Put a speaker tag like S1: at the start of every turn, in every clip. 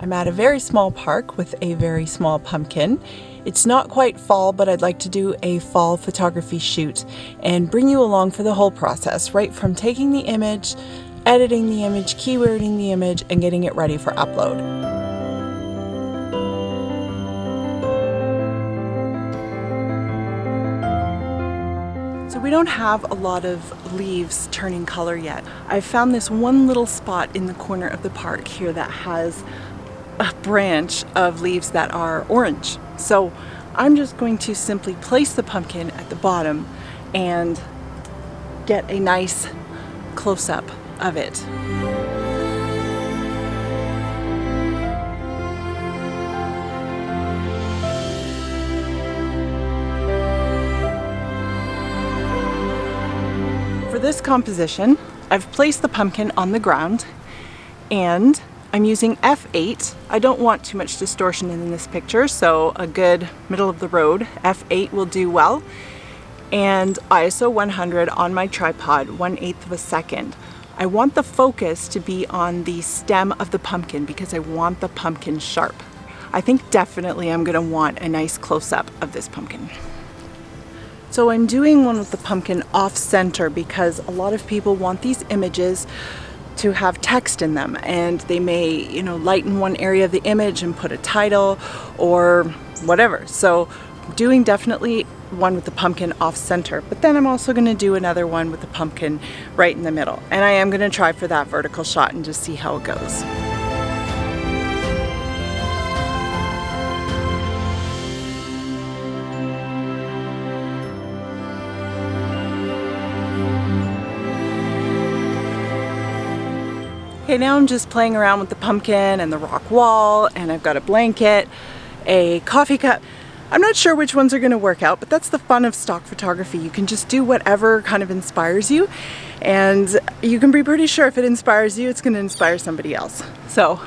S1: I'm at a very small park with a very small pumpkin. It's not quite fall, but I'd like to do a fall photography shoot and bring you along for the whole process, right from taking the image, editing the image, keywording the image, and getting it ready for upload. So we don't have a lot of leaves turning color yet. I've found this one little spot in the corner of the park here that has a branch of leaves that are orange. So I'm just going to simply place the pumpkin at the bottom and get a nice close-up of it. For this composition, I've placed the pumpkin on the ground and I'm using f8. I don't want too much distortion in this picture, so a good middle of the road f8 will do well. And ISO 100 on my tripod, 1/8 of a second. I want the focus to be on the stem of the pumpkin because I want the pumpkin sharp. I think definitely I'm gonna want a nice close-up of this pumpkin. So I'm doing one with the pumpkin off center because a lot of people want these images to have text in them, and they may, lighten one area of the image and put a title or whatever. So doing definitely one with the pumpkin off center, but then I'm also going to do another one with the pumpkin right in the middle. And I am going to try for that vertical shot and just see how it goes. Okay, now I'm just playing around with the pumpkin and the rock wall, and I've got a blanket, a coffee cup. I'm not sure which ones are going to work out, but that's the fun of stock photography. You can just do whatever kind of inspires you, and you can be pretty sure if it inspires you, it's going to inspire somebody else. So,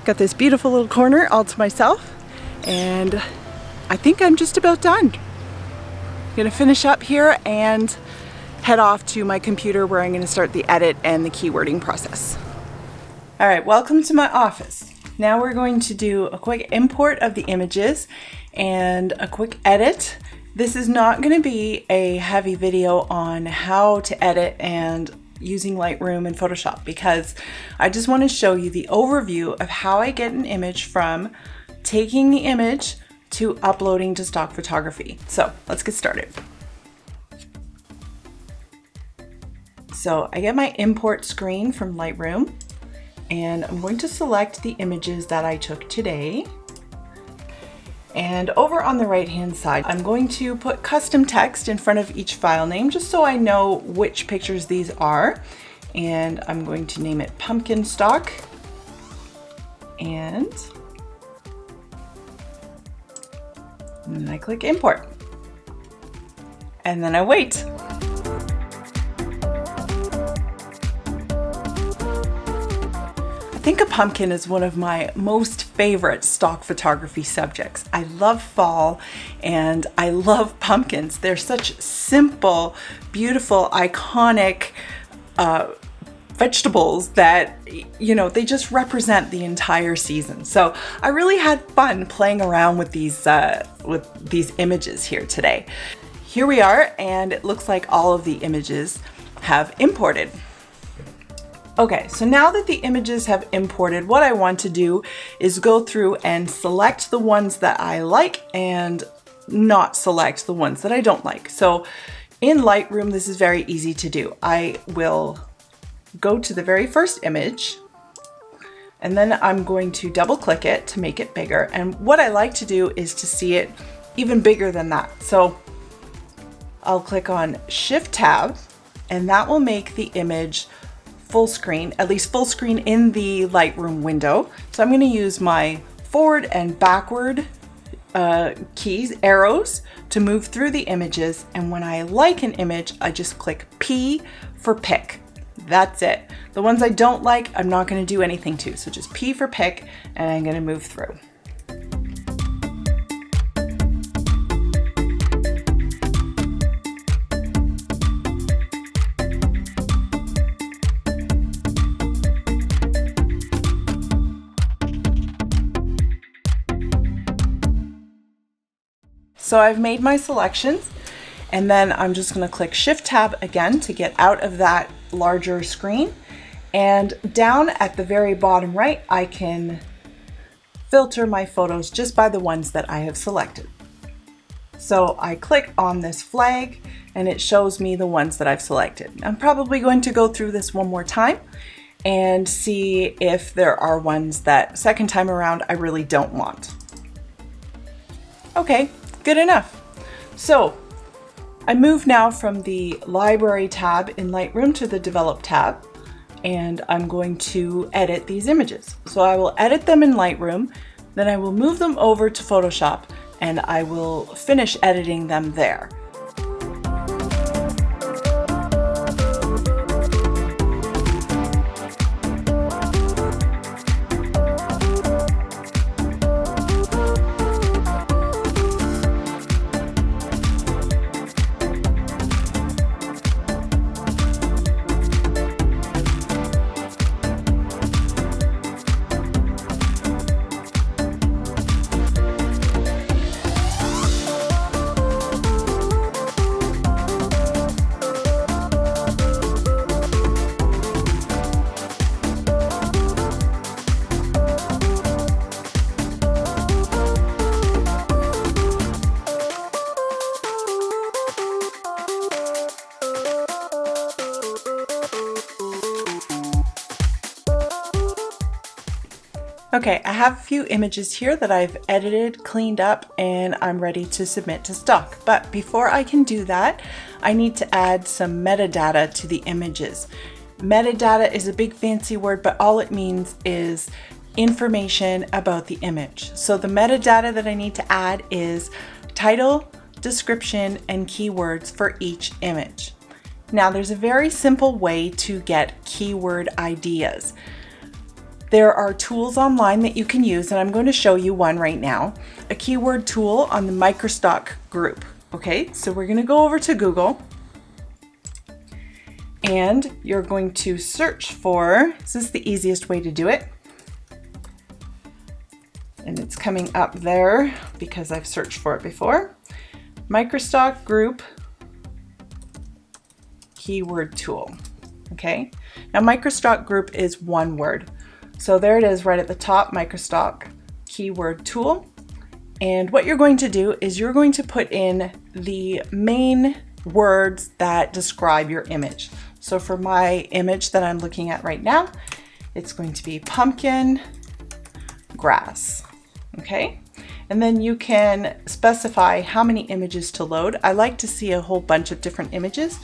S1: got this beautiful little corner all to myself, and I think I'm just about done. I'm going to finish up here and head off to my computer where I'm going to start the edit and the keywording process. All right, welcome to my office. Now we're going to do a quick import of the images and a quick edit. This is not going to be a heavy video on how to edit and using Lightroom and Photoshop, because I just want to show you the overview of how I get an image from taking the image to uploading to stock photography. So let's get started. So I get my import screen from Lightroom, and I'm going to select the images that I took today. And over on the right hand side, I'm going to put custom text in front of each file name just so I know which pictures these are. And I'm going to name it pumpkin stock. And then I click import. And then I wait. I think a pumpkin is one of my most favorite stock photography subjects. I love fall and I love pumpkins. They're such simple, beautiful, iconic vegetables that, they just represent the entire season. So I really had fun playing around with these images here today. Here we are, and it looks like all of the images have imported. Okay, so now that the images have imported, what I want to do is go through and select the ones that I like and not select the ones that I don't like. So in Lightroom, this is very easy to do. I will go to the very first image, and then I'm going to double click it to make it bigger. And what I like to do is to see it even bigger than that. So I'll click on Shift Tab, and that will make the image full screen, at least full screen in the Lightroom window. So I'm going to use my forward and backward keys, arrows, to move through the images. And when I like an image, I just click P for pick. That's it. The ones I don't like, I'm not going to do anything to. So just P for pick, and I'm going to move through. So I've made my selections, and then I'm just going to click Shift Tab again to get out of that larger screen. And down at the very bottom right, I can filter my photos just by the ones that I have selected. So I click on this flag and it shows me the ones that I've selected. I'm probably going to go through this one more time and see if there are ones that second time around I really don't want. Okay, good enough. So I move now from the Library tab in Lightroom to the Develop tab, and I'm going to edit these images. So I will edit them in Lightroom, then I will move them over to Photoshop, and I will finish editing them there. Okay, I have a few images here that I've edited, cleaned up, and I'm ready to submit to stock. But before I can do that, I need to add some metadata to the images. Metadata is a big fancy word, but all it means is information about the image. So the metadata that I need to add is title, description, and keywords for each image. Now, there's a very simple way to get keyword ideas. There are tools online that you can use, and I'm going to show you one right now. A keyword tool on the microstock group. Okay, so we're going to go over to Google, and you're going to search for, this is the easiest way to do it, and it's coming up there because I've searched for it before. Microstock group keyword tool. Okay, now microstock group is one word. So there it is right at the top, microstock keyword tool. And what you're going to do is you're going to put in the main words that describe your image. So for my image that I'm looking at right now, it's going to be pumpkin grass. Okay. And then you can specify how many images to load. I like to see a whole bunch of different images.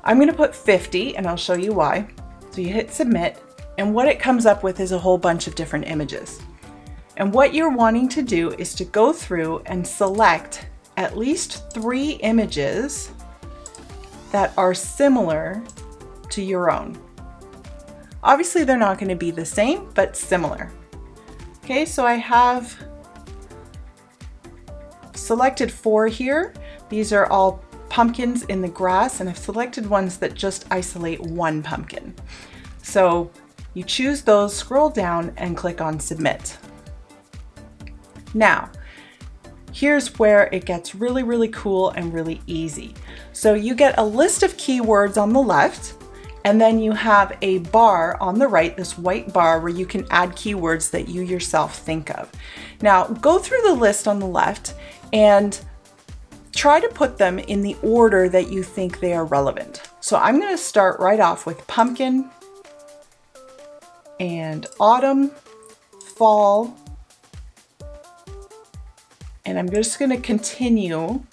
S1: I'm going to put 50 and I'll show you why. So you hit submit. And what it comes up with is a whole bunch of different images. And what you're wanting to do is to go through and select at least 3 images that are similar to your own. Obviously, they're not going to be the same, but similar. Okay, so I have selected 4 here. These are all pumpkins in the grass, and I've selected ones that just isolate one pumpkin. So you choose those, scroll down, and click on Submit. Now, here's where it gets really, really cool and really easy. So you get a list of keywords on the left, and then you have a bar on the right, this white bar where you can add keywords that you yourself think of. Now, go through the list on the left and try to put them in the order that you think they are relevant. So I'm going to start right off with pumpkin, and autumn, fall, and I'm just going to continue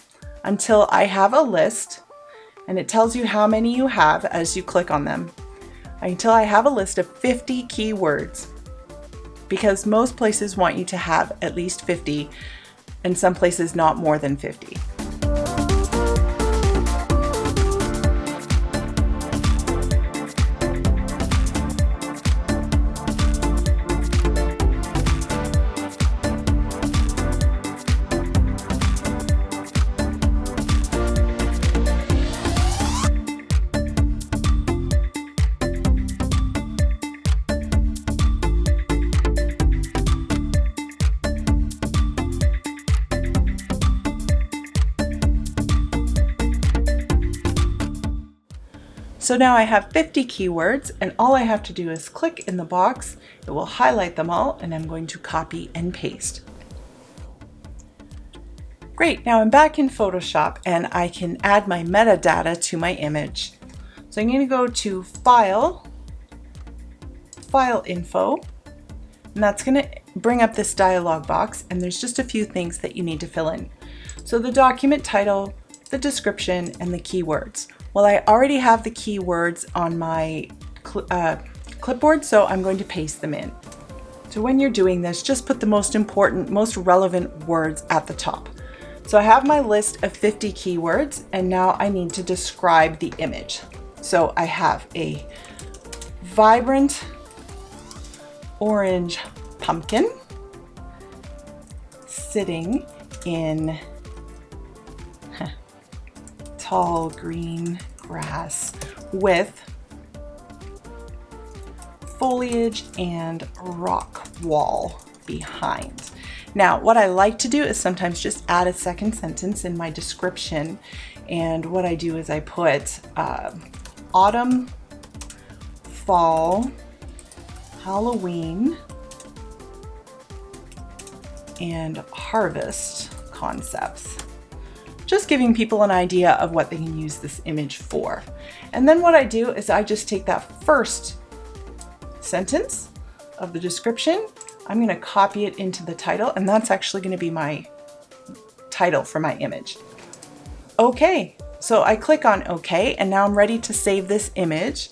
S1: until I have a list, and it tells you how many you have as you click on them, until I have a list of 50 keywords, because most places want you to have at least 50, and some places not more than 50. So now I have 50 keywords, and all I have to do is click in the box. It will highlight them all, and I'm going to copy and paste. Great, now I'm back in Photoshop and I can add my metadata to my image. So I'm going to go to File, File Info, and that's going to bring up this dialog box, and there's just a few things that you need to fill in. So the document title, the description, and the keywords. Well, I already have the keywords on my clipboard, so I'm going to paste them in. So when you're doing this, just put the most important, most relevant words at the top. So I have my list of 50 keywords, and now I need to describe the image. So I have a vibrant orange pumpkin sitting in tall green grass with foliage and rock wall behind. Now, what I like to do is sometimes just add a second sentence in my description. And what I do is I put autumn, fall, Halloween, and harvest concepts. Just giving people an idea of what they can use this image for. And then what I do is I just take that first sentence of the description, I'm going to copy it into the title, and that's actually going to be my title for my image. Okay, so I click on OK, and now I'm ready to save this image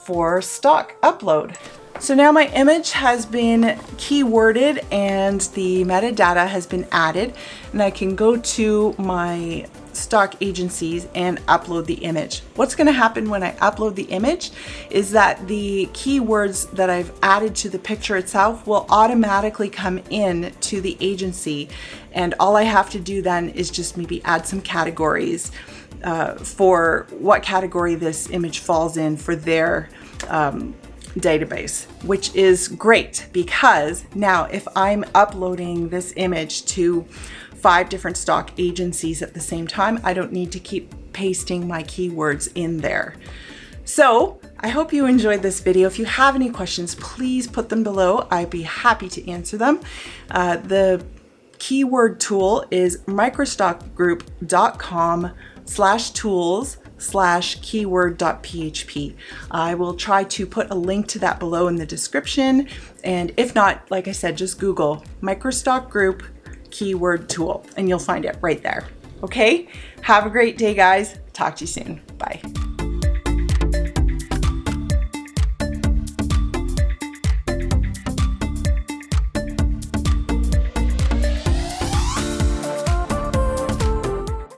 S1: for stock upload. So now my image has been keyworded and the metadata has been added, and I can go to my stock agencies and upload the image. What's going to happen when I upload the image is that the keywords that I've added to the picture itself will automatically come in to the agency, and all I have to do then is just maybe add some categories for what category this image falls in for their database, which is great because now if I'm uploading this image to 5 different stock agencies at the same time, I don't need to keep pasting my keywords in there. So I hope you enjoyed this video. If you have any questions, please put them below. I'd be happy to answer them. The keyword tool is microstockgroup.com/tools/keyword.php. I will try to put a link to that below in the description. And if not, like I said, just Google microstock group keyword tool and you'll find it right there. Okay, have a great day, guys. Talk to you soon. Bye.